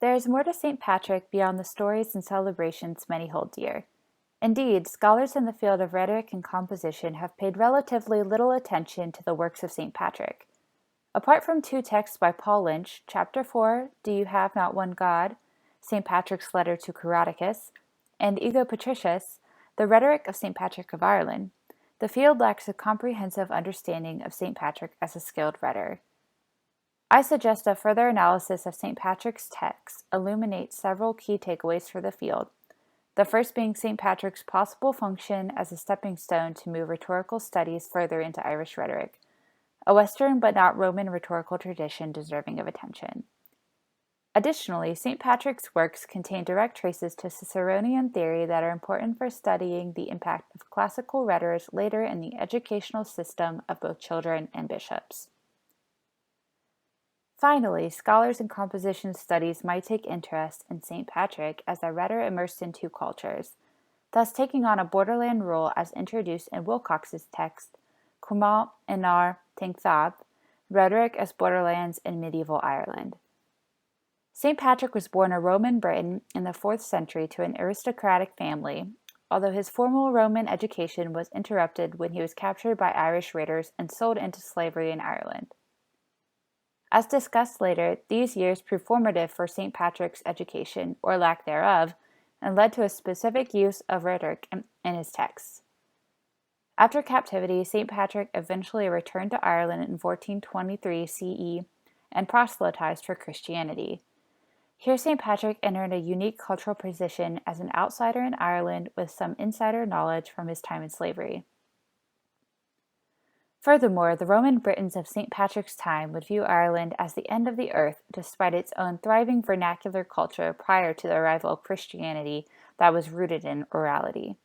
There is more to St. Patrick beyond the stories and celebrations many hold dear. Indeed, scholars in the field of rhetoric and composition have paid relatively little attention to the works of St. Patrick. Apart from two texts by Paul Lynch, Chapter 4, Do You Have Not One God? St. Patrick's Letter to Coroticus, and Ego Patricius, the Rhetoric of St. Patrick of Ireland, the field lacks a comprehensive understanding of St. Patrick as a skilled rhetor. I suggest a further analysis of St. Patrick's texts illuminates several key takeaways for the field, the first being St. Patrick's possible function as a stepping stone to move rhetorical studies further into Irish rhetoric, a Western but not Roman rhetorical tradition deserving of attention. Additionally, St. Patrick's works contain direct traces to Ciceronian theory that are important for studying the impact of classical rhetors later in the educational system of both children and bishops. Finally, scholars in composition studies might take interest in St. Patrick as a rhetor immersed in two cultures, thus taking on a borderland role as introduced in Wilcox's text, Comment Enar Tengthab, Rhetoric as Borderlands in Medieval Ireland. St. Patrick was born in Roman Britain in the 4th century to an aristocratic family, although his formal Roman education was interrupted when he was captured by Irish raiders and sold into slavery in Ireland. As discussed later, these years proved formative for St. Patrick's education, or lack thereof, and led to a specific use of rhetoric in his texts. After captivity, St. Patrick eventually returned to Ireland in 1423 CE and proselytized for Christianity. Here St. Patrick entered a unique cultural position as an outsider in Ireland with some insider knowledge from his time in slavery. Furthermore, the Roman Britons of St. Patrick's time would view Ireland as the end of the earth despite its own thriving vernacular culture prior to the arrival of Christianity that was rooted in orality.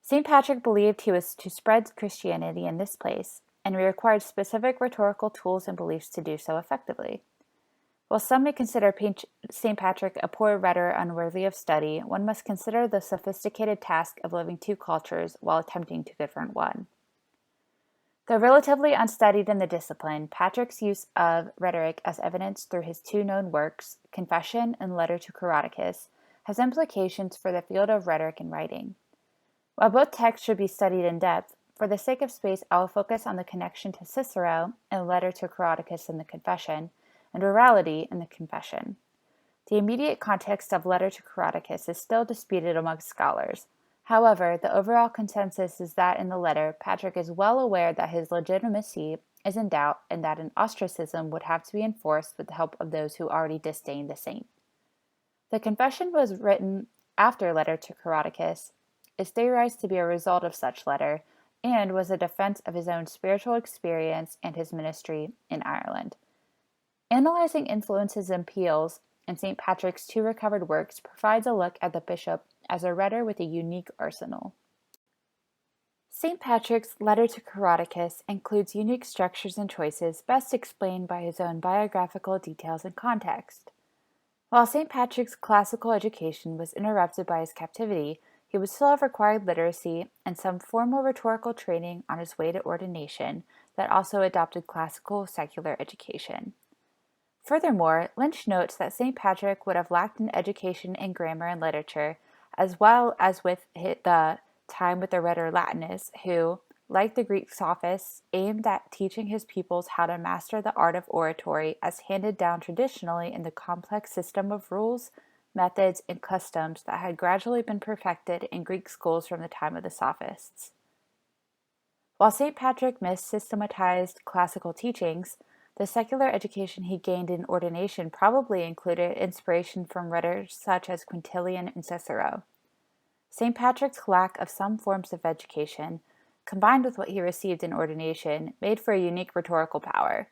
St. Patrick believed he was to spread Christianity in this place, and required specific rhetorical tools and beliefs to do so effectively. While some may consider St. Patrick a poor rhetor unworthy of study, one must consider the sophisticated task of living two cultures while attempting to govern one. Though relatively unstudied in the discipline, Patrick's use of rhetoric as evidenced through his two known works, Confession and Letter to Coroticus, has implications for the field of rhetoric and writing. While both texts should be studied in depth, for the sake of space I will focus on the connection to Cicero in Letter to Coroticus and the Confession, and Orality in the Confession. The immediate context of Letter to Coroticus is still disputed amongst scholars. However, the overall consensus is that in the letter, Patrick is well aware that his legitimacy is in doubt and that an ostracism would have to be enforced with the help of those who already disdain the saint. The confession was written after Letter to Coroticus, is theorized to be a result of such letter, and was a defense of his own spiritual experience and his ministry in Ireland. Analyzing influences and appeals in St. Patrick's two recovered works provides a look at the bishop as a rhetor with a unique arsenal. St. Patrick's Letter to Coroticus includes unique structures and choices best explained by his own biographical details and context. While St. Patrick's classical education was interrupted by his captivity, he would still have required literacy and some formal rhetorical training on his way to ordination that also adopted classical secular education. Furthermore, Lynch notes that St. Patrick would have lacked an education in grammar and literature, as well as with the time with the rhetor Latinus, who, like the Greek sophists, aimed at teaching his pupils how to master the art of oratory as handed down traditionally in the complex system of rules, methods, and customs that had gradually been perfected in Greek schools from the time of the sophists. While St. Patrick missystematized classical teachings, the secular education he gained in ordination probably included inspiration from rhetors such as Quintilian and Cicero. St. Patrick's lack of some forms of education, combined with what he received in ordination, made for a unique rhetorical power.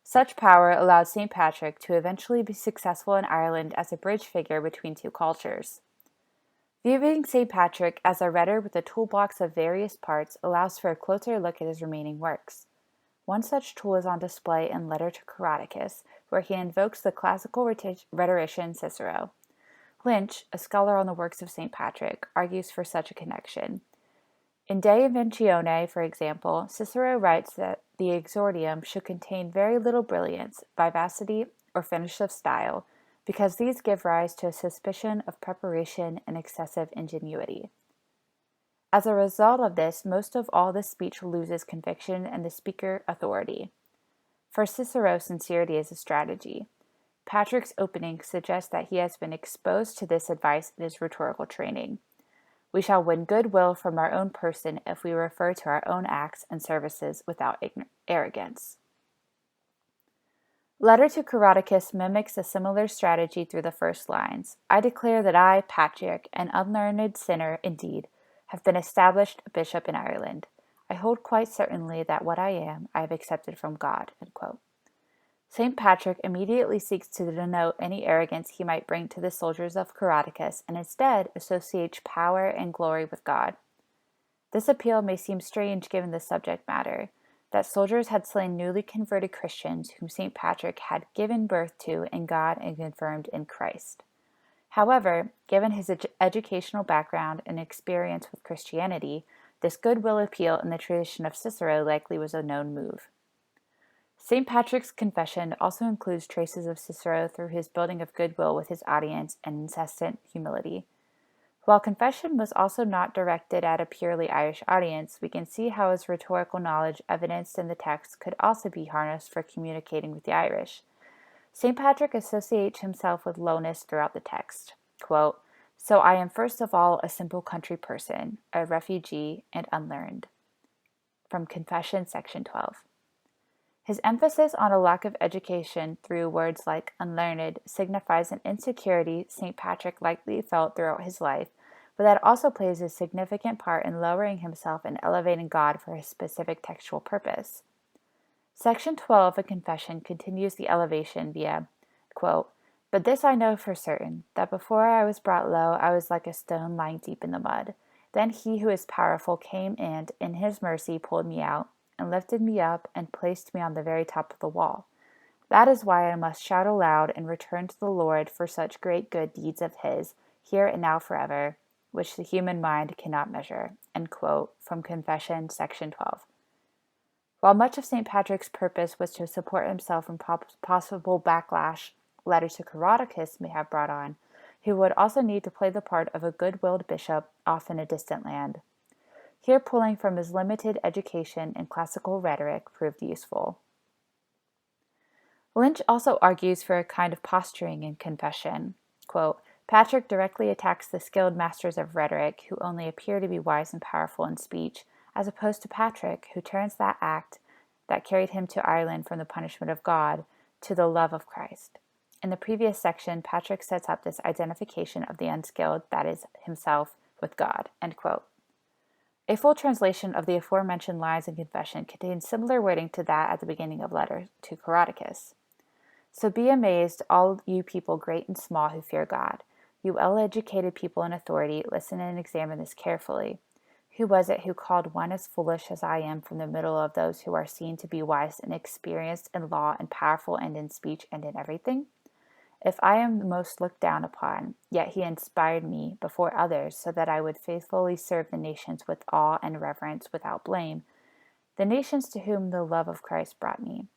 Such power allowed St. Patrick to eventually be successful in Ireland as a bridge figure between two cultures. Viewing St. Patrick as a rhetor with a toolbox of various parts allows for a closer look at his remaining works. One such tool is on display in Letter to Coroticus, where he invokes the classical rhetorician Cicero. Lynch, a scholar on the works of St. Patrick, argues for such a connection. In De Inventione, for example, Cicero writes that the exordium should contain very little brilliance, vivacity, or finish of style, because these give rise to a suspicion of preparation and excessive ingenuity. As a result of this, most of all the speech loses conviction and the speaker authority. For Cicero, sincerity is a strategy. Patrick's opening suggests that he has been exposed to this advice in his rhetorical training. We shall win goodwill from our own person if we refer to our own acts and services without arrogance. Letter to Coroticus mimics a similar strategy through the first lines. I declare that I, Patrick, an unlearned sinner indeed, have been established a bishop in Ireland. I hold quite certainly that what I am, I have accepted from God. St. Patrick immediately seeks to denote any arrogance he might bring to the soldiers of Coroticus, and instead associates power and glory with God. This appeal may seem strange given the subject matter, that soldiers had slain newly converted Christians whom St. Patrick had given birth to in God and confirmed in Christ. However, given his educational background and experience with Christianity, this goodwill appeal in the tradition of Cicero likely was a known move. St. Patrick's Confession also includes traces of Cicero through his building of goodwill with his audience and incessant humility. While Confession was also not directed at a purely Irish audience, we can see how his rhetorical knowledge evidenced in the text could also be harnessed for communicating with the Irish. St. Patrick associates himself with lowness throughout the text. Quote, "So I am first of all a simple country person, a refugee, and unlearned." From Confession, section 12. His emphasis on a lack of education through words like unlearned signifies an insecurity St. Patrick likely felt throughout his life, but that also plays a significant part in lowering himself and elevating God for his specific textual purpose. Section 12 of Confession continues the elevation via, quote, "But this I know for certain, that before I was brought low, I was like a stone lying deep in the mud. Then he who is powerful came and, in his mercy, pulled me out, and lifted me up, and placed me on the very top of the wall. That is why I must shout aloud and return to the Lord for such great good deeds of his, here and now forever, which the human mind cannot measure." End quote, from Confession, section 12. While much of St. Patrick's purpose was to support himself from possible backlash Letter to Coroticus may have brought on, he would also need to play the part of a good-willed bishop off in a distant land. Here pulling from his limited education in classical rhetoric proved useful. Lynch also argues for a kind of posturing in Confession. Quote, "Patrick directly attacks the skilled masters of rhetoric who only appear to be wise and powerful in speech, as opposed to Patrick, who turns that act that carried him to Ireland from the punishment of God to the love of Christ." In the previous section, Patrick sets up this identification of the unskilled, that is, himself, with God. End quote. A full translation of the aforementioned lines in Confession contains similar wording to that at the beginning of Letter to Coroticus. "So be amazed, all you people great and small who fear God. You well-educated people in authority, listen and examine this carefully. Who was it who called one as foolish as I am from the middle of those who are seen to be wise and experienced in law and powerful and in speech and in everything? If I am the most looked down upon, yet he inspired me before others so that I would faithfully serve the nations with awe and reverence without blame, the nations to whom the love of Christ brought me.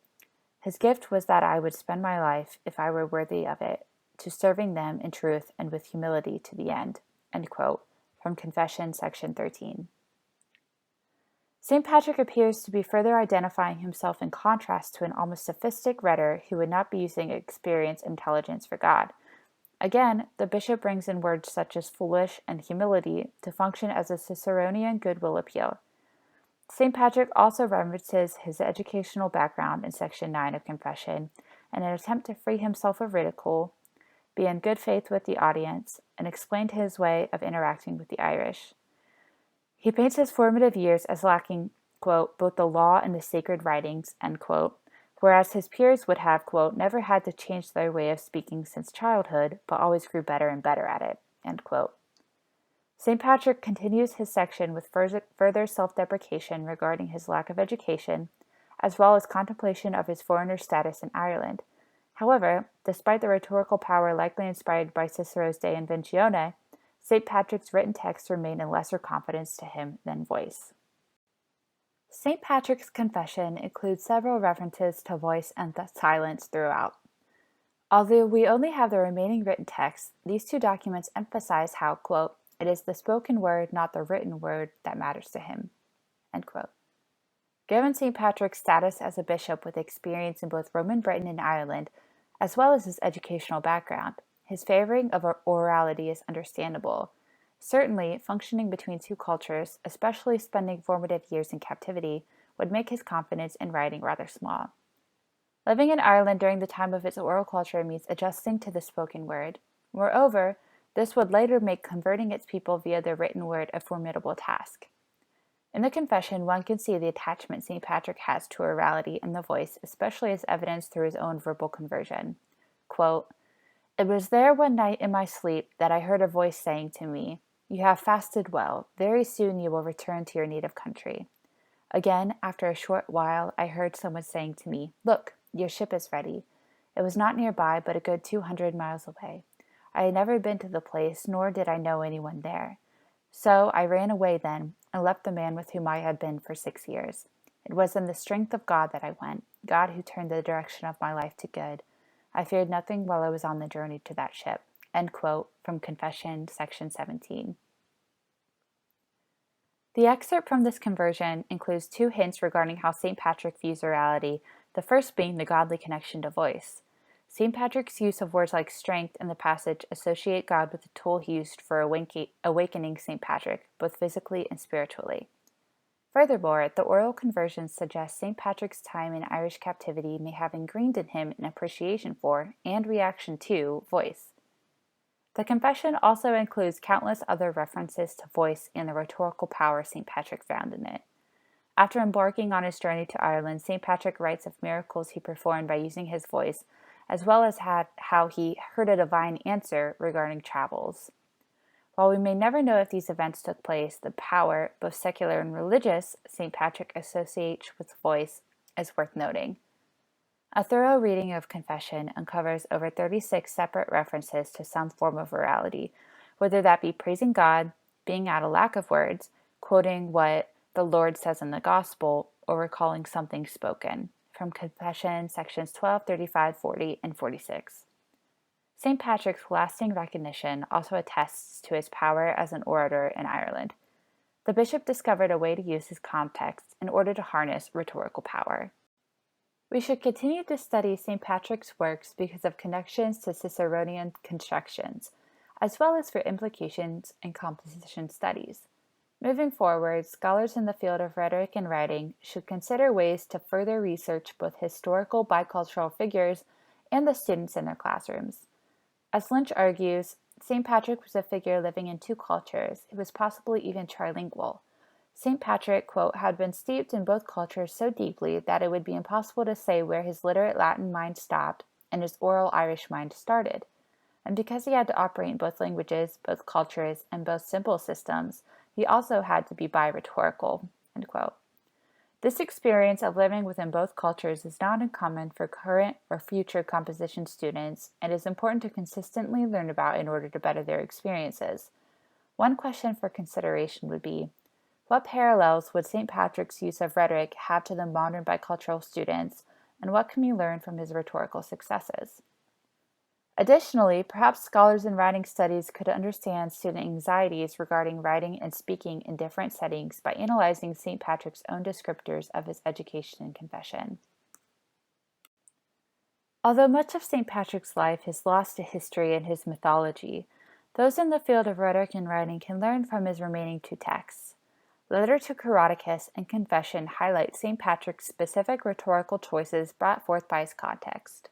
His gift was that I would spend my life, if I were worthy of it, to serving them in truth and with humility to the end." End quote, from Confession, section 13. St. Patrick appears to be further identifying himself in contrast to an almost sophistic rhetor who would not be using experience and intelligence for God. Again, the bishop brings in words such as foolish and humility to function as a Ciceronian goodwill appeal. St. Patrick also references his educational background in section 9 of Confession in an attempt to free himself of ridicule, be in good faith with the audience, and explain his way of interacting with the Irish. He paints his formative years as lacking, quote, "both the law and the sacred writings," end quote, whereas his peers would have, quote, "never had to change their way of speaking since childhood, but always grew better and better at it," end quote. St. Patrick continues his section with further self-deprecation regarding his lack of education, as well as contemplation of his foreigner status in Ireland. However, despite the rhetorical power likely inspired by Cicero's De Inventione, St. Patrick's written texts remain in lesser confidence to him than voice. St. Patrick's Confession includes several references to voice and silence throughout. Although we only have the remaining written text, these two documents emphasize how, quote, "it is the spoken word, not the written word, that matters to him," end quote. Given St. Patrick's status as a bishop with experience in both Roman Britain and Ireland, as well as his educational background, his favoring of orality is understandable. Certainly, functioning between two cultures, especially spending formative years in captivity, would make his confidence in writing rather small. Living in Ireland during the time of its oral culture means adjusting to the spoken word. Moreover, this would later make converting its people via the written word a formidable task. In the Confession, one can see the attachment St. Patrick has to orality and the voice, especially as evidenced through his own verbal conversion. Quote, "It was there one night in my sleep that I heard a voice saying to me, 'You have fasted well. Very soon you will return to your native country.' Again, after a short while, I heard someone saying to me, 'Look, your ship is ready.' It was not nearby, but a good 200 miles away. I had never been to the place, nor did I know anyone there. So I ran away then, and left the man with whom I had been for 6 years. It was in the strength of God that I went, God who turned the direction of my life to good. I feared nothing while I was on the journey to that ship." End quote from Confession, section 17. The excerpt from this conversion includes two hints regarding how St. Patrick views orality, the first being the godly connection to voice. St. Patrick's use of words like strength in the passage associate God with the tool he used for awakening St. Patrick, both physically and spiritually. Furthermore, the oral conversions suggest St. Patrick's time in Irish captivity may have ingrained in him an appreciation for, and reaction to, voice. The Confession also includes countless other references to voice and the rhetorical power St. Patrick found in it. After embarking on his journey to Ireland, St. Patrick writes of miracles he performed by using his voice, as well as how he heard a divine answer regarding travels. While we may never know if these events took place, the power, both secular and religious, St. Patrick associates with voice is worth noting. A thorough reading of Confession uncovers over 36 separate references to some form of orality, whether that be praising God, being at a lack of words, quoting what the Lord says in the Gospel, or recalling something spoken, from Confession sections 12, 35, 40, and 46. St. Patrick's lasting recognition also attests to his power as an orator in Ireland. The bishop discovered a way to use his context in order to harness rhetorical power. We should continue to study St. Patrick's works because of connections to Ciceronian constructions, as well as for implications in composition studies. Moving forward, scholars in the field of rhetoric and writing should consider ways to further research both historical bicultural figures and the students in their classrooms. As Lynch argues, St. Patrick was a figure living in two cultures. He was possibly even trilingual. St. Patrick, quote, "had been steeped in both cultures so deeply that it would be impossible to say where his literate Latin mind stopped and his oral Irish mind started. And because he had to operate in both languages, both cultures, and both simple systems, he also had to be bi-rhetorical," end quote. This experience of living within both cultures is not uncommon for current or future composition students and is important to consistently learn about in order to better their experiences. One question for consideration would be, what parallels would St. Patrick's use of rhetoric have to the modern bicultural students, and what can we learn from his rhetorical successes? Additionally, perhaps scholars in writing studies could understand student anxieties regarding writing and speaking in different settings by analyzing St. Patrick's own descriptors of his education and confession. Although much of St. Patrick's life is lost to history and his mythology, those in the field of rhetoric and writing can learn from his remaining two texts. The letter to Coroticus and Confession highlight St. Patrick's specific rhetorical choices brought forth by his context.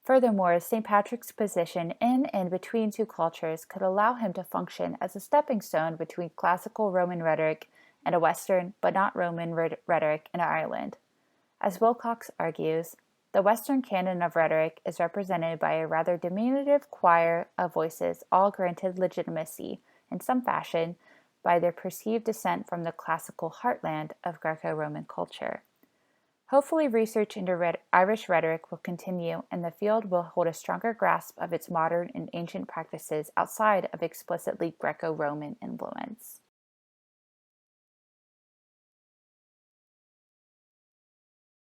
Furthermore, St. Patrick's position in and between two cultures could allow him to function as a stepping stone between classical Roman rhetoric and a Western, but not Roman rhetoric in Ireland. As Wilcox argues, the Western canon of rhetoric is represented by a rather diminutive choir of voices, all granted legitimacy, in some fashion, by their perceived descent from the classical heartland of Greco-Roman culture. Hopefully, research into Irish rhetoric will continue and the field will hold a stronger grasp of its modern and ancient practices outside of explicitly Greco-Roman influence.